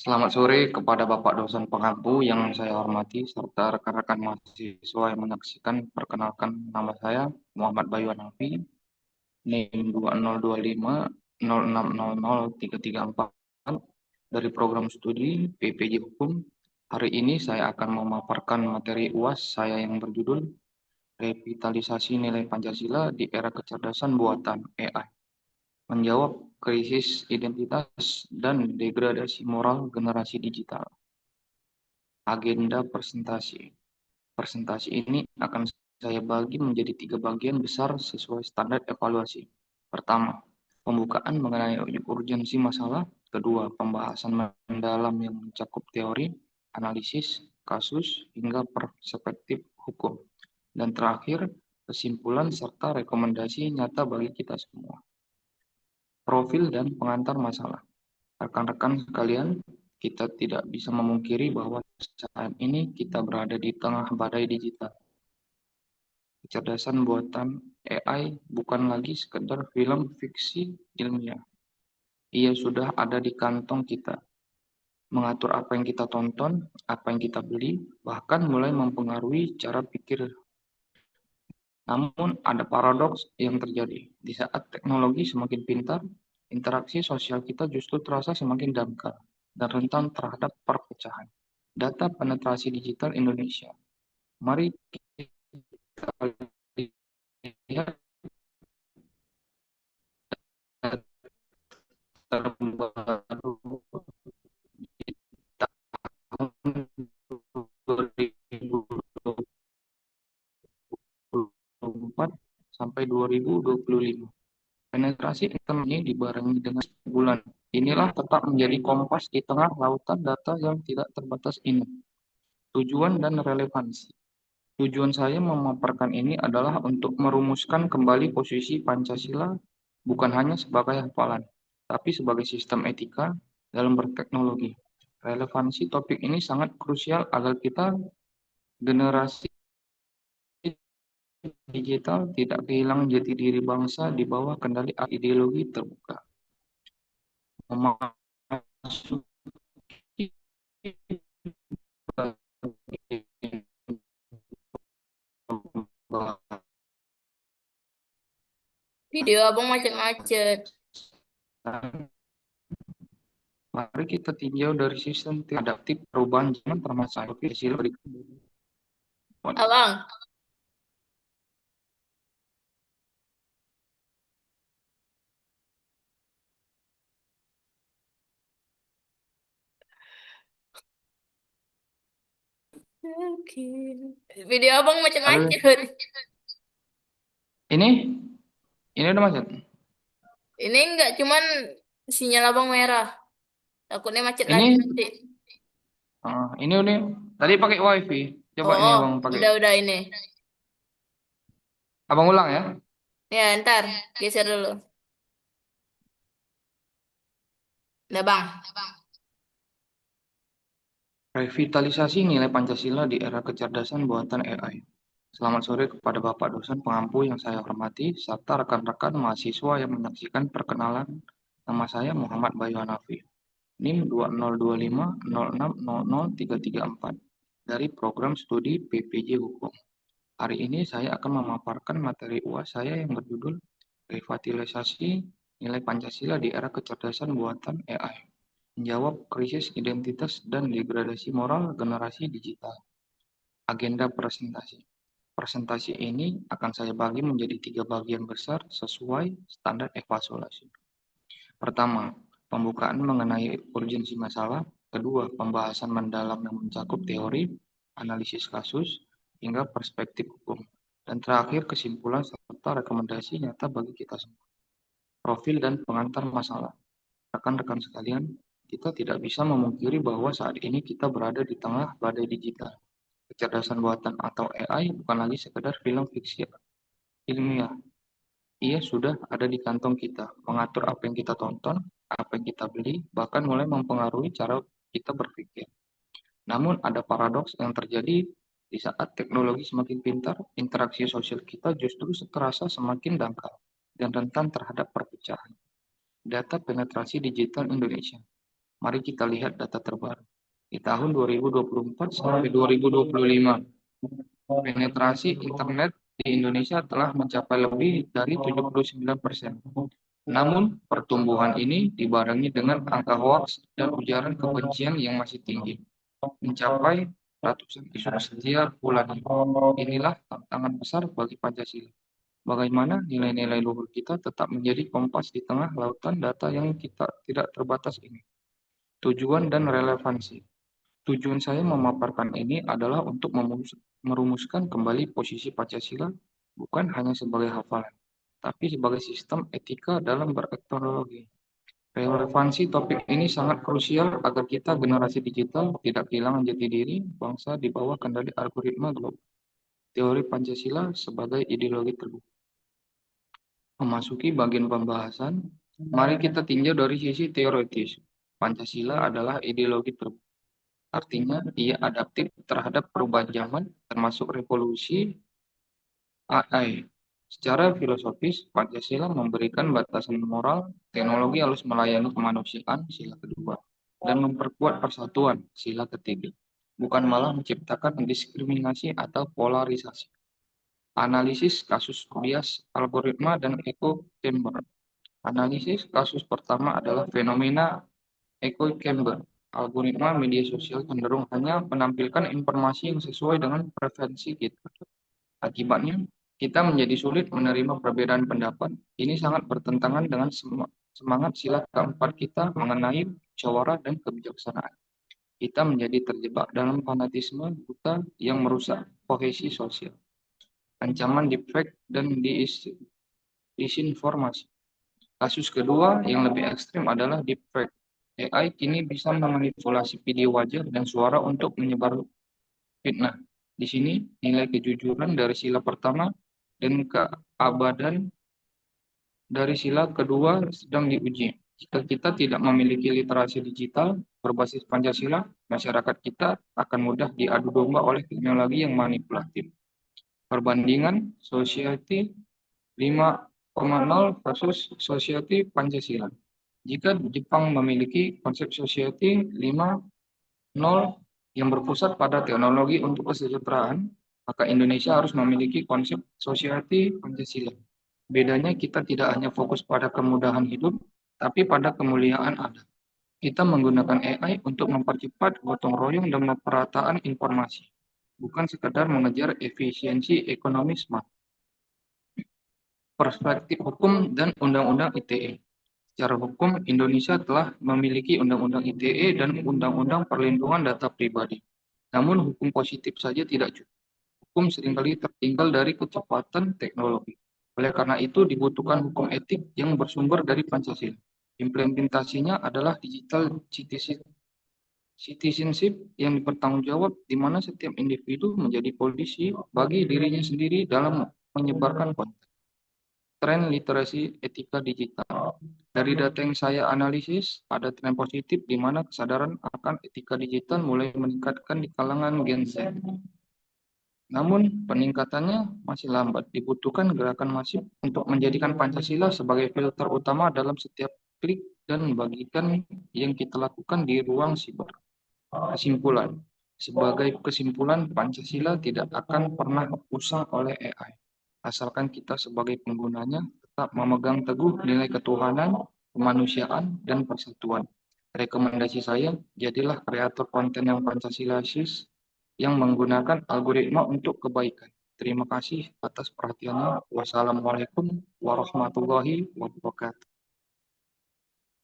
Selamat sore kepada Bapak dosen pengampu yang saya hormati, serta rekan-rekan mahasiswa yang menyaksikan. Perkenalkan, nama saya Muhammad Bayu Hanafi, NIM 202506003344 dari program studi PPJ Hukum. Hari ini saya akan memaparkan materi UAS saya yang berjudul Revitalisasi Nilai Pancasila di Era Kecerdasan Buatan AI. Menjawab krisis identitas dan degradasi moral generasi digital. Agenda presentasi. Presentasi ini akan saya bagi menjadi 3 bagian besar sesuai standar evaluasi. Pertama, pembukaan mengenai urgensi masalah. Kedua, pembahasan mendalam yang mencakup teori, analisis, kasus, hingga perspektif hukum. Dan terakhir, kesimpulan serta rekomendasi nyata bagi kita semua. Profil dan pengantar masalah. Rekan-rekan sekalian, kita tidak bisa memungkiri bahwa saat ini kita berada di tengah badai digital. Kecerdasan buatan AI bukan lagi sekedar film fiksi ilmiah. Ia sudah ada di kantong kita, mengatur apa yang kita tonton, apa yang kita beli, bahkan mulai mempengaruhi cara pikir. Namun ada paradoks yang terjadi. Di saat teknologi semakin pintar, interaksi sosial kita justru terasa semakin dangkal dan rentan terhadap perpecahan. Data penetrasi digital Indonesia. Mari kita lihat data terbaru di tahun 2024 sampai 2025. Penetrasi internet ini dibarengi dengan bulan. Inilah tetap menjadi kompas di tengah lautan data yang tidak terbatas ini. Tujuan dan relevansi. Tujuan saya memaparkan ini adalah untuk merumuskan kembali posisi Pancasila bukan hanya sebagai hafalan, tapi sebagai sistem etika dalam berteknologi. Relevansi topik ini sangat krusial agar kita generasi digital tidak kehilangan jati diri bangsa di bawah kendali ideologi terbuka. Memasuki Video abang macet-macet. mari kita tinjau dari sistem adaptif perubahan zaman permasalahan hasil berikut. Abang, video abang Halo, macet-macet. ini udah masuk. Ini enggak, cuman sinyal abang merah. Takutnya macet lagi Ini nanti. ini udah tadi pakai wifi. Coba Oh, ini oh, abang pakai. udah ini. Abang ulang ya. Ya, ntar geser dulu. Udah bang. Revitalisasi nilai Pancasila di era kecerdasan buatan AI. Selamat sore kepada Bapak dosen pengampu yang saya hormati, serta rekan-rekan mahasiswa yang menyaksikan. Perkenalan, nama saya Muhammad Bayu Hanafi, NIM 202506003344 dari program studi PPJ Hukum. Hari ini saya akan memaparkan materi UAS saya yang berjudul Revitalisasi Nilai Pancasila di Era Kecerdasan Buatan AI. Menjawab krisis identitas dan degradasi moral generasi digital. Agenda presentasi. Presentasi ini akan saya bagi menjadi 3 bagian besar sesuai standar evaluasi. Pertama, pembukaan mengenai urgensi masalah. Kedua, pembahasan mendalam yang mencakup teori, analisis kasus, hingga perspektif hukum. Dan terakhir, kesimpulan serta rekomendasi nyata bagi kita semua. Profil dan pengantar masalah. Rekan-rekan sekalian, kita tidak bisa memungkiri bahwa saat ini kita berada di tengah badai digital. Kecerdasan buatan atau AI bukan lagi sekedar film fiksi ilmiah. Ia sudah ada di kantong kita, mengatur apa yang kita tonton, apa yang kita beli, bahkan mulai mempengaruhi cara kita berpikir. Namun ada paradoks yang terjadi di saat teknologi semakin pintar, interaksi sosial kita justru terasa semakin dangkal dan rentan terhadap perpecahan. Data penetrasi digital Indonesia. Mari kita lihat data terbaru. Di tahun 2024 sampai 2025, penetrasi internet di Indonesia telah mencapai lebih dari 79%. Namun, pertumbuhan ini dibarengi dengan angka hoaks dan ujaran kebencian yang masih tinggi, mencapai ratusan isu setiap bulan. Inilah tantangan besar bagi Pancasila. Bagaimana nilai-nilai luhur kita tetap menjadi kompas di tengah lautan data yang kita tidak terbatas ini. Tujuan dan relevansi. Tujuan saya memaparkan ini adalah untuk merumuskan kembali posisi Pancasila bukan hanya sebagai hafalan, tapi sebagai sistem etika dalam berteknologi. Relevansi topik ini sangat krusial agar kita generasi digital tidak kehilangan jati diri bangsa di bawah kendali algoritma global. Teori Pancasila sebagai ideologi terbuka. Memasuki bagian pembahasan, mari kita tinjau dari sisi teoritis. Pancasila adalah ideologi terbuka. Artinya, ia adaptif terhadap perubahan zaman, termasuk revolusi AI. Secara filosofis, Pancasila memberikan batasan moral, teknologi harus melayani kemanusiaan, sila kedua, dan memperkuat persatuan, sila ketiga, bukan malah menciptakan diskriminasi atau polarisasi. Analisis kasus bias, algoritma, dan echo chamber. Analisis kasus pertama adalah fenomena echo chamber. Algoritma media sosial cenderung hanya menampilkan informasi yang sesuai dengan preferensi kita. Akibatnya, kita menjadi sulit menerima perbedaan pendapat. Ini sangat bertentangan dengan semangat sila keempat kita mengenai musyawarah dan kebijaksanaan. Kita menjadi terjebak dalam fanatisme buta yang merusak kohesi sosial. Ancaman deepfake dan disinformasi. Kasus kedua yang lebih ekstrim adalah deepfake. AI kini bisa memanipulasi video wajah dan suara untuk menyebar fitnah. Di sini nilai kejujuran dari sila pertama dan keabadan dari sila kedua sedang diuji. Jika kita tidak memiliki literasi digital berbasis Pancasila, masyarakat kita akan mudah diadu domba oleh teknologi yang manipulatif. Perbandingan Society 5,0 versus Society Pancasila. Jika Jepang memiliki konsep Society 5,0 yang berpusat pada teknologi untuk kesejahteraan, maka Indonesia harus memiliki konsep Society Pancasila. Bedanya kita tidak hanya fokus pada kemudahan hidup, tapi pada kemuliaan adat. Kita menggunakan AI untuk mempercepat gotong royong dan pemerataan informasi, bukan sekadar mengejar efisiensi ekonomi smart. Perspektif hukum dan Undang-Undang ITE. Secara hukum, Indonesia telah memiliki Undang-Undang ITE dan Undang-Undang Perlindungan Data Pribadi. Namun hukum positif saja tidak cukup. Hukum seringkali tertinggal dari kecepatan teknologi. Oleh karena itu dibutuhkan hukum etik yang bersumber dari Pancasila. Implementasinya adalah digital citizenship yang bertanggung di mana setiap individu menjadi polisi bagi dirinya sendiri dalam menyebarkan konten. Tren literasi etika digital. Dari data yang saya analisis, ada tren positif di mana kesadaran akan etika digital mulai meningkatkan di kalangan Gen Z. Namun, peningkatannya masih lambat. Dibutuhkan gerakan masif untuk menjadikan Pancasila sebagai filter utama dalam setiap klik dan bagikan yang kita lakukan di ruang siber. Kesimpulan. Sebagai kesimpulan, Pancasila tidak akan pernah usang oleh AI. Asalkan kita sebagai penggunanya tetap memegang teguh nilai ketuhanan, kemanusiaan, dan persatuan. Rekomendasi saya, jadilah kreator konten yang Pancasilasis yang menggunakan algoritma untuk kebaikan. Terima kasih atas perhatiannya. Wassalamualaikum warahmatullahi wabarakatuh.